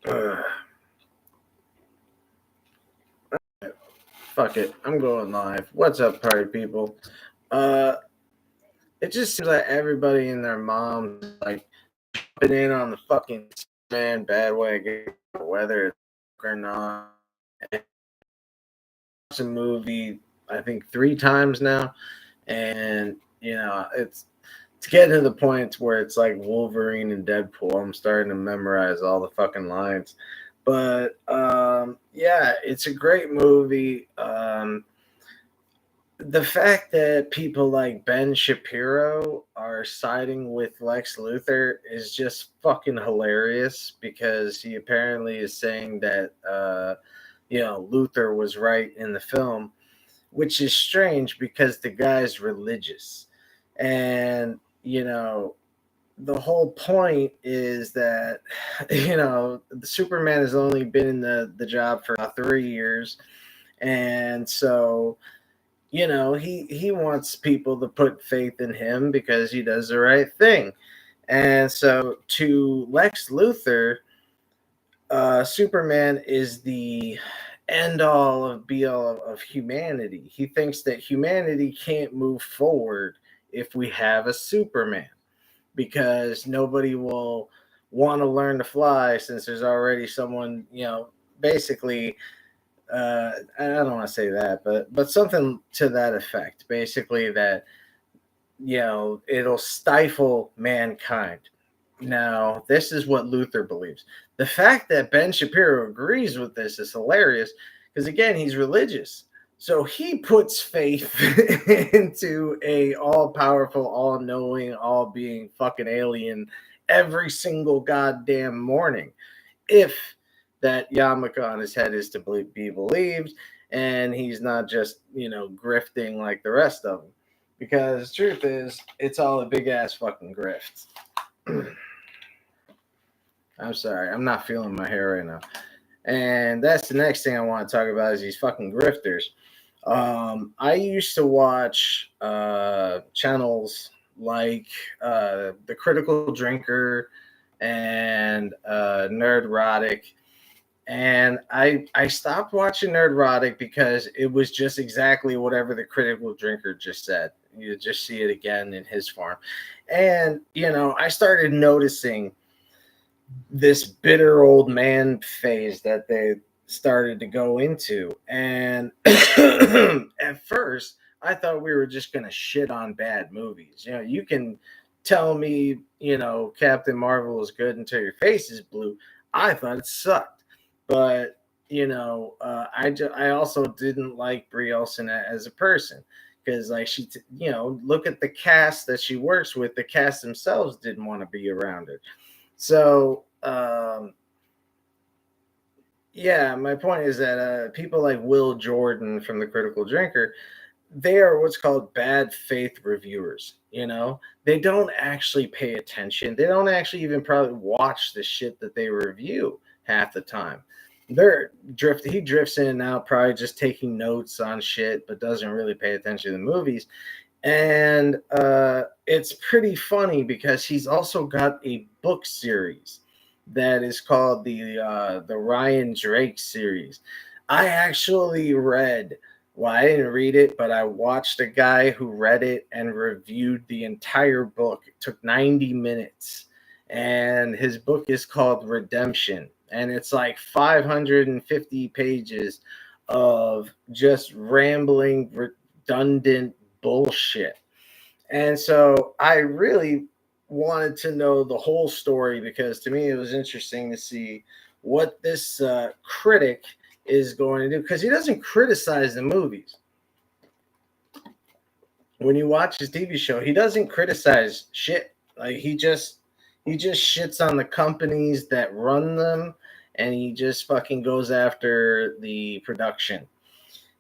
Uh, Fuck it. I'm going live. What's up, party people? Uh, it just seems like everybody and their moms like jumping in on the fucking man bandwagon, whether it's or not. And watched the movie, I think 3 times now, and it's getting to the point where it's like Wolverine and Deadpool. I'm starting to memorize all the fucking lines. But yeah, it's a great movie. The fact that people like Ben Shapiro are siding with Lex Luthor is just fucking hilarious because he apparently is saying that Luthor was right in the film, which is strange because the guy's religious. And the whole point is that the Superman has only been in the job for about 3 years, and so he wants people to put faith in him because he does the right thing. And so to Lex Luthor, Superman is the end all of be all of humanity. He thinks that humanity can't move forward if we have a Superman because nobody will want to learn to fly since there's already someone, basically I don't want to say that, but something to that effect. Basically, that it'll stifle mankind. Now, this is what Luther believes. The fact that Ben Shapiro agrees with this is hilarious because again, he's religious. So he puts faith into a all-powerful, all-knowing, all-being fucking alien every single goddamn morning. If that yarmulke on his head is to be believed, and he's not just grifting like the rest of them. Because the truth is, it's all a big ass fucking grift. I'm sorry, I'm not feeling my hair right now. And that's the next thing I want to talk about is these fucking grifters. I used to watch channels like The Critical Drinker and Nerdrotic. And I stopped watching Nerdrotic because it was just exactly whatever the Critical Drinker just said. You just see it again in his form. And, I started noticing this bitter old man phase that they started to go into. And at first, I thought we were just going to shit on bad movies. You can tell me, Captain Marvel is good until your face is blue. I thought it sucked. But, I also didn't like Brie Olsen as a person because like look at the cast that she works with. The cast themselves didn't want to be around her. So yeah, my point is that people like Will Jordan from The Critical Drinker, they are what's called bad faith reviewers. They don't actually pay attention. They don't actually even probably watch the shit that they review half the time. He drifts in and out, probably just taking notes on shit, but doesn't really pay attention to the movies. And it's pretty funny because he's also got a book series that is called the Ryan Drake series. I actually read. Well, I didn't read it, but I watched a guy who read it and reviewed the entire book. It took 90 minutes, and his book is called Redemption, and it's like 550 pages of just rambling, redundant bullshit. And so I really wanted to know the whole story because to me it was interesting to see what this critic is going to do because he doesn't criticize the movies. When you watch his TV show, he doesn't criticize shit. Like he just shits on the companies that run them and he just fucking goes after the production.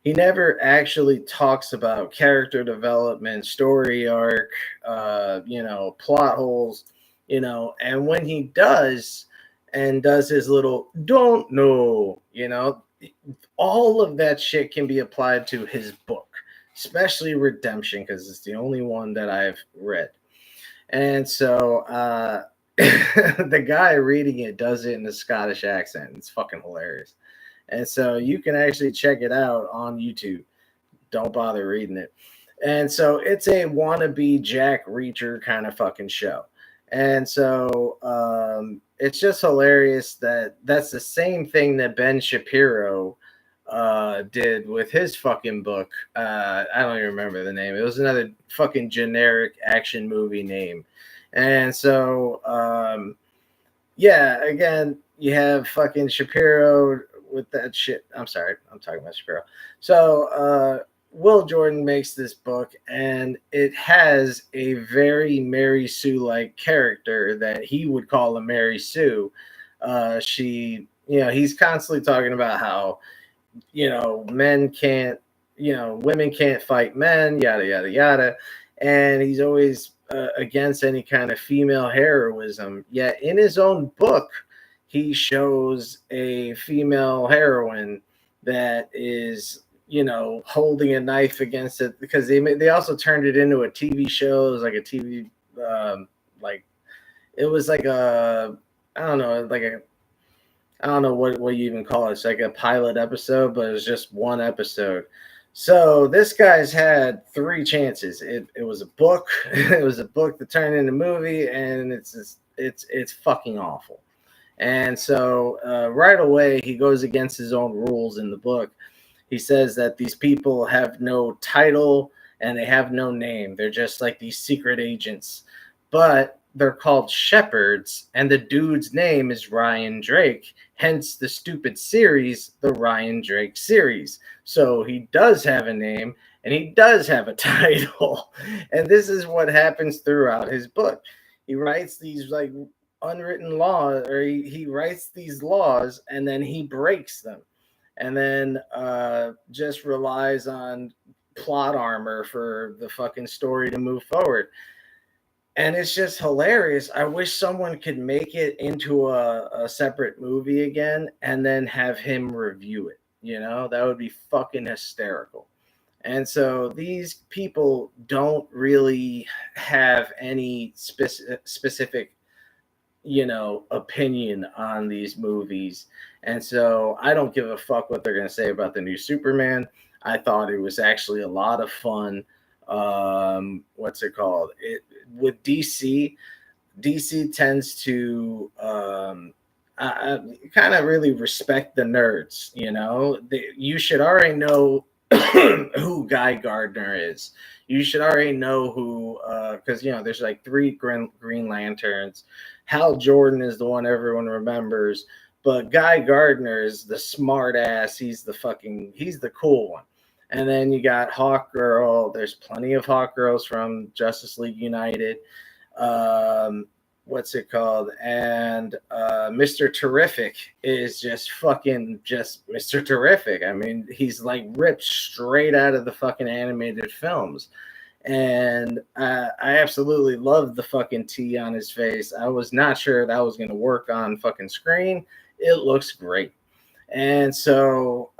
He never actually talks about character development, story arc, plot holes, and when he does and does his little don't know, all of that shit can be applied to his book, especially Redemption, because it's the only one that I've read. And so the guy reading it does it in a Scottish accent. It's fucking hilarious. And so you can actually check it out on YouTube. Don't bother reading it. And so it's a wannabe Jack Reacher kind of fucking show. And so it's just hilarious that that's the same thing that Ben Shapiro did with his fucking book. I don't even remember the name. It was another fucking generic action movie name. And so yeah, again, you have fucking Shapiro with that shit. I'm sorry, I'm talking about Shapiro. So Will Jordan makes this book, and it has a very Mary Sue like character that he would call a Mary Sue. She, he's constantly talking about how, men can't, women can't fight men, yada, yada, yada. And he's always against any kind of female heroism. Yet in his own book, he shows a female heroine that is, holding a knife against it, because they also turned it into a TV show. It was like a TV, like it was like a, I don't know, like a, I don't know what you even call it. It's like a pilot episode, but it was just one episode. So this guy's had three chances. It was a book. It was a book that turned into a movie, and it's fucking awful. And so right away he goes against his own rules in the book. He says that these people have no title and they have no name. They're just like these secret agents, but they're called shepherds, and the dude's name is Ryan Drake, hence the stupid series, the Ryan Drake series. So he does have a name and he does have a title. And this is what happens throughout his book. He writes these like unwritten laws, or he writes these laws and then he breaks them, and then just relies on plot armor for the fucking story to move forward. And it's just hilarious. I wish someone could make it into a separate movie again and then have him review it. That would be fucking hysterical. And so these people don't really have any specific, opinion on these movies. And so I don't give a fuck what they're going to say about the new Superman. I thought it was actually a lot of fun. What's it called? With DC tends to kind of really respect the nerds. You should already know who Guy Gardner is. You should already know who, because there's like three Green Lanterns. Hal Jordan is the one everyone remembers, but Guy Gardner is the smart ass. He's the cool one. And then you got Hawkgirl. There's plenty of Hawkgirls from Justice League United. What's it called? And Mr. Terrific is just Mr. Terrific. I mean, he's like ripped straight out of the fucking animated films. And I absolutely loved the fucking T on his face. I was not sure that was going to work on fucking screen. It looks great. And so,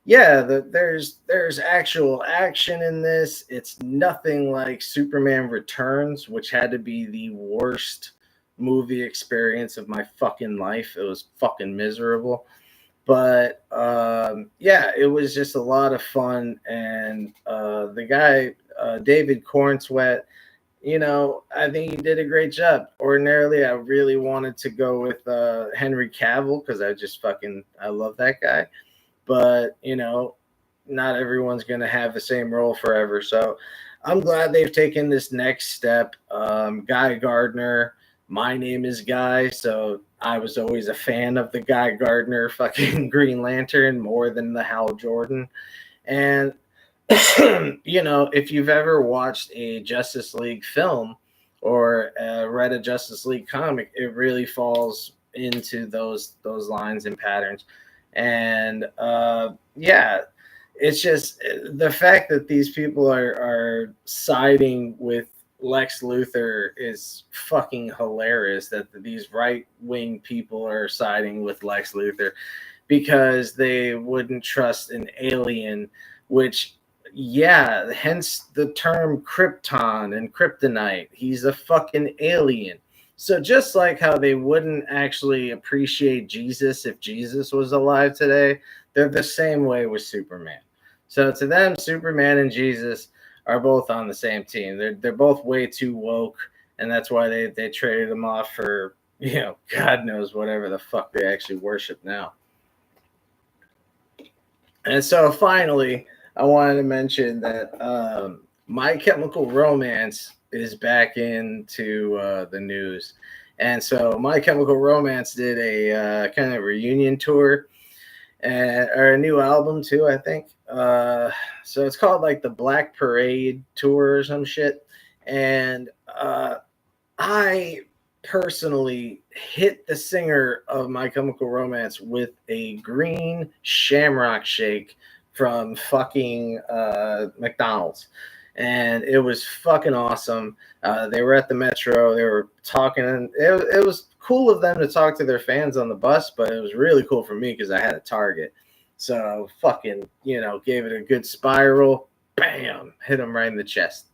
yeah, there's actual action in this. It's nothing like Superman Returns, which had to be the worst movie experience of my fucking life. It was fucking miserable. But yeah, it was just a lot of fun. And the guy, David Cornsweet, I think he did a great job. Ordinarily, I really wanted to go with Henry Cavill because I love that guy. But not everyone's going to have the same role forever. So I'm glad they've taken this next step. Guy Gardner, my name is Guy, so I was always a fan of the Guy Gardner fucking Green Lantern more than the Hal Jordan. And if you've ever watched a Justice League film or read a Justice League comic, it really falls into those lines and patterns. And yeah, it's just the fact that these people are siding with Lex Luthor is fucking hilarious. That these right-wing people are siding with Lex Luthor because they wouldn't trust an alien, which, yeah, hence the term Krypton and kryptonite. He's a fucking alien. So just like how they wouldn't actually appreciate Jesus if Jesus was alive today, they're the same way with Superman. So to them, Superman and Jesus are both on the same team. They're both way too woke, and that's why they traded them off for, God knows whatever the fuck they actually worship now. And so finally, I wanted to mention that My Chemical Romance is back into the news. And so My Chemical Romance did a kind of reunion tour or a new album too, I think. So it's called like the Black Parade Tour or some shit. And I personally hit the singer of My Chemical Romance with a green shamrock shake from fucking McDonald's. And it was fucking awesome. They were at the Metro. They were talking. And it was cool of them to talk to their fans on the bus, but it was really cool for me because I had a target. So fucking, gave it a good spiral. Bam! Hit him right in the chest.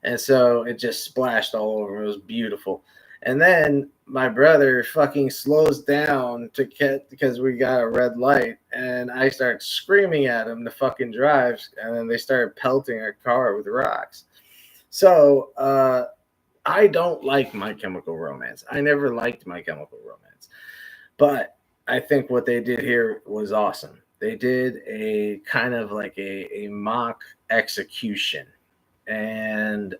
And so it just splashed all over him. It was beautiful. And then my brother fucking slows down to get because we got a red light, and I start screaming at him to fucking drive, and then they started pelting our car with rocks. So I don't like My Chemical Romance. I never liked My Chemical Romance, but I think what they did here was awesome. They did a kind of like a mock execution, and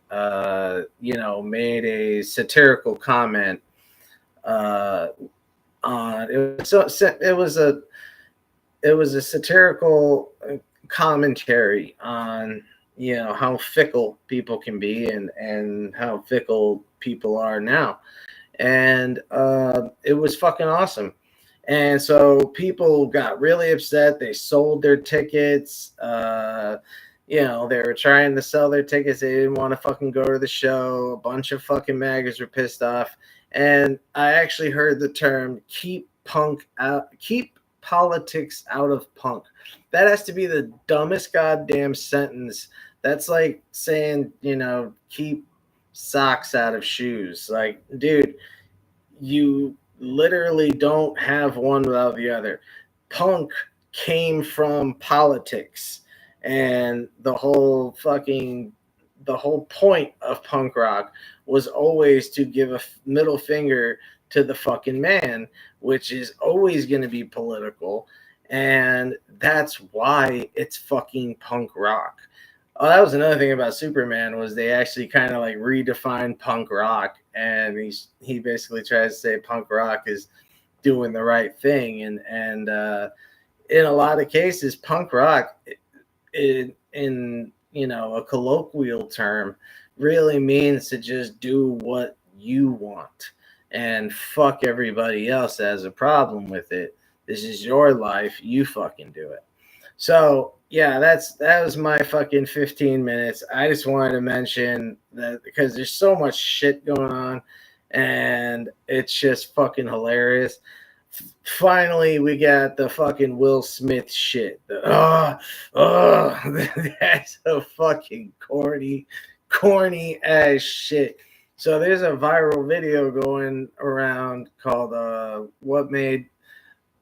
made a satirical comment on it was a satirical commentary on how fickle people can be and how fickle people are now, and it was fucking awesome. And so people got really upset. They sold their tickets. They were trying to sell their tickets. They didn't want to fucking go to the show. A bunch of fucking maggots were pissed off. And I actually heard the term keep politics out of punk. That has to be the dumbest goddamn sentence. That's like saying, keep socks out of shoes. Like, dude, you literally don't have one without the other. Punk came from politics, and the whole point of punk rock was always to give a middle finger to the fucking man, which is always going to be political, and that's why it's fucking punk rock. Oh, that was another thing about Superman was they actually kind of like redefined punk rock, and he basically tries to say punk rock is doing the right thing, and in a lot of cases, punk rock in a colloquial term really means to just do what you want and fuck everybody else that has a problem with it. This is your life. You fucking do it. So yeah, that was my fucking 15 minutes. I just wanted to mention that because there's so much shit going on, and it's just fucking hilarious. Finally, we got the fucking Will Smith shit. That's a fucking corny ass shit. So there's a viral video going around called "What Made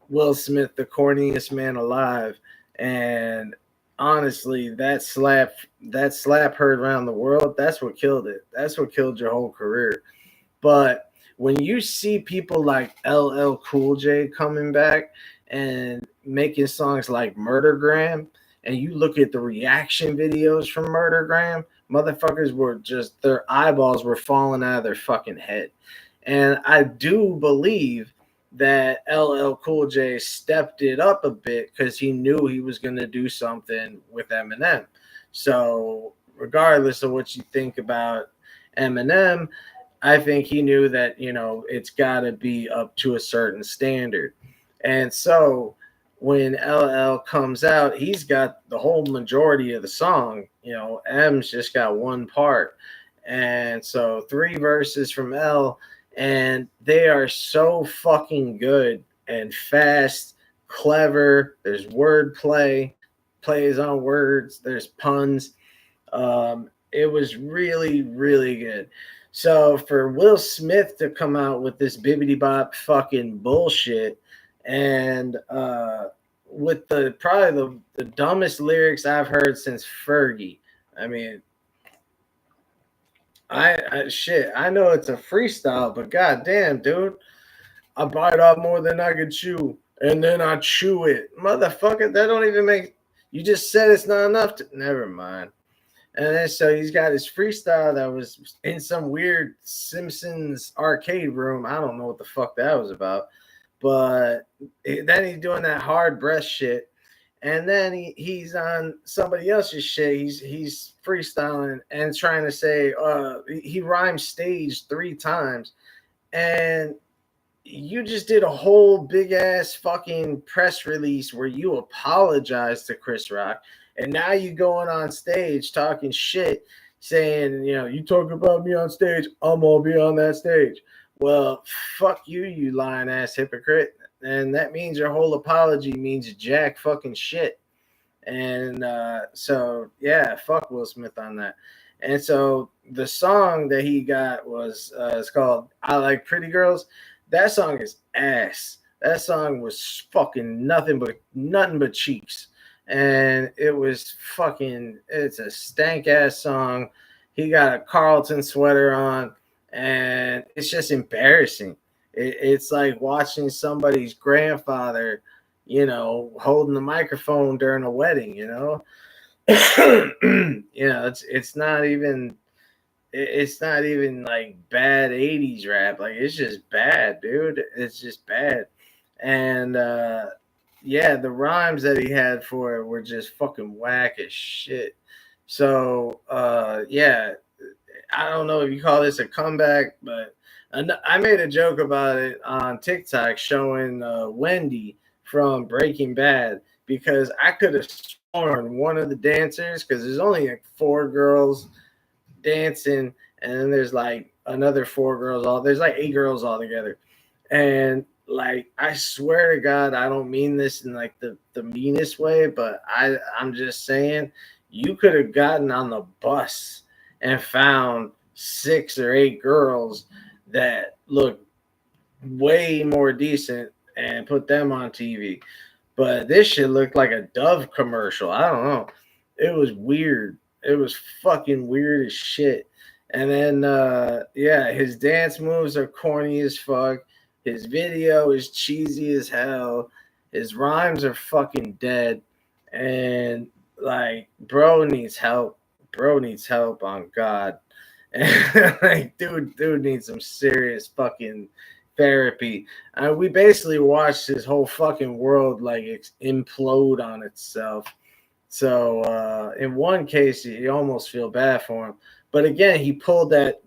Will Smith the Corniest Man Alive," and honestly, that slap heard around the world. That's what killed it. That's what killed your whole career. But when you see people like LL Cool J coming back and making songs like Murdergram, and you look at the reaction videos from Murdergram, motherfuckers were just, their eyeballs were falling out of their fucking head. And I do believe that LL Cool J stepped it up a bit because he knew he was going to do something with Eminem. So regardless of what you think about Eminem, I think he knew that, it's got to be up to a certain standard. And so when LL comes out, he's got the whole majority of the song. M's just got one part. And so 3 verses from L, and they are so fucking good and fast, clever. There's wordplay, plays on words, there's puns. It was really, really good. So for Will Smith to come out with this bibbity bop fucking bullshit and with the probably the dumbest lyrics I've heard since Fergie. I mean, I shit, I know it's a freestyle, but goddamn, dude, I bite off more than I can chew, and then I chew it, motherfucker. That don't even make. You just said it's not enough. Never mind. And then so he's got his freestyle that was in some weird Simpsons arcade room. I don't know what the fuck that was about. But then he's doing that hard breath shit. And then he's on somebody else's shit. He's freestyling and trying to say he rhymes stage 3 times. And you just did a whole big ass fucking press release where you apologize to Chris Rock, and now you going on stage talking shit, saying, you know, you talk about me on stage, I'm gonna be on that stage. Well, fuck you, you lying ass hypocrite. And that means your whole apology means jack fucking shit. And so yeah, fuck Will Smith on that. And so the song that he got was it's called "I Like Pretty Girls." That song is ass. That song was fucking nothing but cheeks, and it was fucking. It's a stank ass song. He got a Carlton sweater on, and it's just embarrassing. It's like watching somebody's grandfather, you know, holding the microphone during a wedding. You know, you know, it's not even like bad 80s rap. Like it's just bad, dude. It's just bad. And yeah, the rhymes that he had for it were just fucking whack as shit. So yeah, I don't know if you call this a comeback, but I made a joke about it on TikTok showing Wendy from Breaking Bad because I could have sworn one of the dancers, because there's only like 4 girls dancing, and then there's like another 4 girls. There's like 8 girls altogether, and like I swear to God, I don't mean this in like the meanest way, but I'm just saying you could have gotten on the bus and found 6 or 8 girls that look way more decent and put them on TV. But this shit looked like a Dove commercial. I don't know. It was weird. It was fucking weird as shit. And then yeah, his dance moves are corny as fuck. His video is cheesy as hell. His rhymes are fucking dead. And like, bro needs help. Bro needs help on God. And like, dude needs some serious fucking therapy. We basically watched his whole fucking world like implode on itself. So in one case, you almost feel bad for him, but again, he pulled that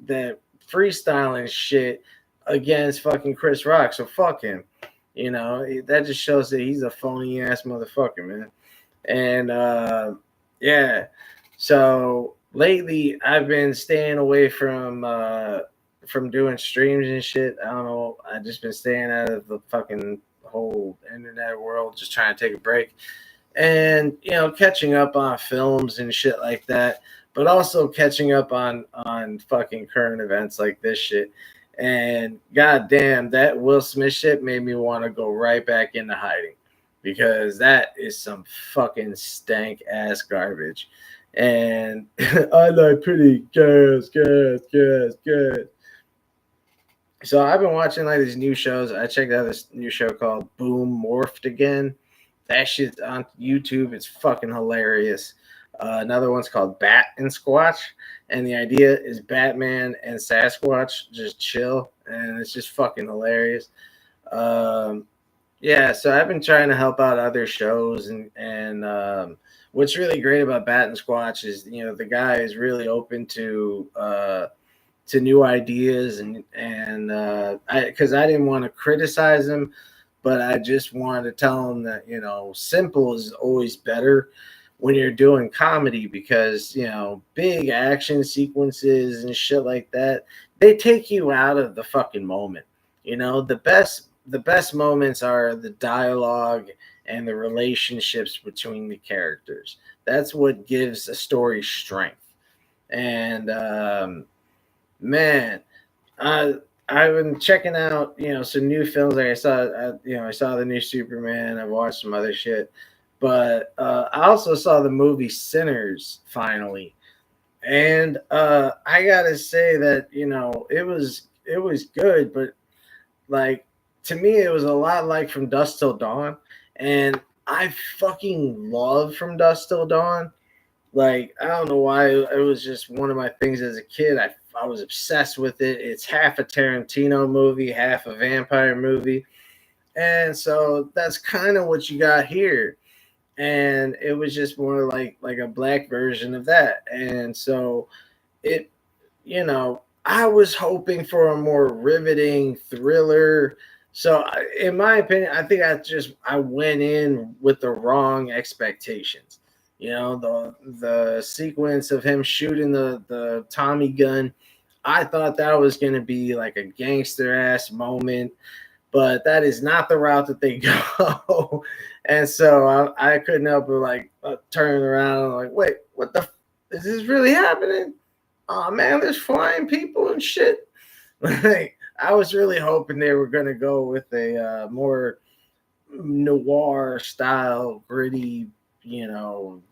freestyling shit against fucking Chris Rock. So fuck him. You know, that just shows that he's a phony ass motherfucker, man. And yeah, so lately I've been staying away from doing streams and shit. I don't know. I've just been staying out of the fucking whole internet world, just trying to take a break and, you know, catching up on films and shit like that, but also catching up on fucking current events like this shit. And goddamn, that Will Smith shit made me want to go right back into hiding, because that is some fucking stank ass garbage. And I like pretty girls. So I've been watching like these new shows. I checked out this new show called Boom Morphed Again. That shit's on YouTube. It's fucking hilarious. Another one's called Bat and Squatch, and the idea is Batman and Sasquatch just chill, and it's just fucking hilarious. Um, yeah, so I've been trying to help out other shows, and what's really great about Bat and Squatch is, you know, the guy is really open to new ideas, and because I didn't want to criticize him, but I just wanted to tell him that, you know, simple is always better when you're doing comedy, because, you know, big action sequences and shit like that, they take you out of the fucking moment. You know, the best moments are the dialogue and the relationships between the characters. That's what gives a story strength. And Man, I I've been checking out, some new films. Like I saw the new Superman. I've watched some other shit, but I also saw the movie Sinners finally, and I gotta say that it was good, but like to me, it was a lot like From Dusk Till Dawn, and I fucking love From Dusk Till Dawn. Like I don't know why it was just one of my things as a kid. I was obsessed with it. It's half a Tarantino movie, half a vampire movie, and so that's kind of what you got here. And it was just more like a black version of that. And so it, I was hoping for a more riveting thriller. So, in my opinion, I think I went in with the wrong expectations. The sequence of him shooting the Tommy gun, I thought that was going to be like a gangster ass moment, but that is not the route that they go. And so I couldn't help but turning around and like, wait, is this really happening? Oh man, there's flying people and shit. Like I was really hoping they were gonna go with a more noir style, gritty,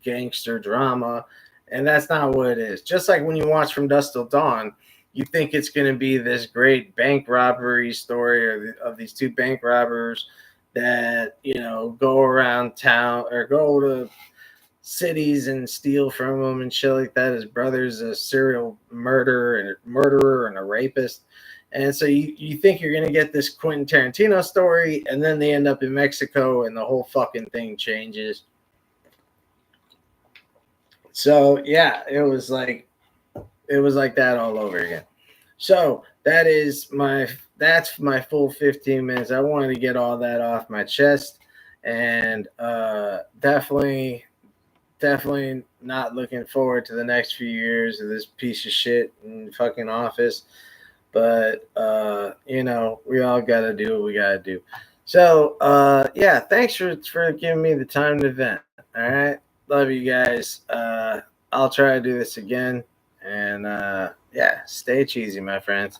gangster drama, and that's not what it is. Just like when you watch From Dusk Till Dawn, you think it's gonna be this great bank robbery story of these two bank robbers that go around town or go to cities and steal from him and shit like that. His brother's a serial murderer and a rapist. And so you think you're gonna get this Quentin Tarantino story, and then they end up in Mexico, and the whole fucking thing changes. So yeah, it was like that all over again. So that's my full 15 minutes. I wanted to get all that off my chest, and definitely not looking forward to the next few years of this piece of shit in fucking office. But we all gotta do what we gotta do. So yeah, thanks for giving me the time to vent. All right. Love you guys. I'll try to do this again. And yeah, stay cheesy, my friends.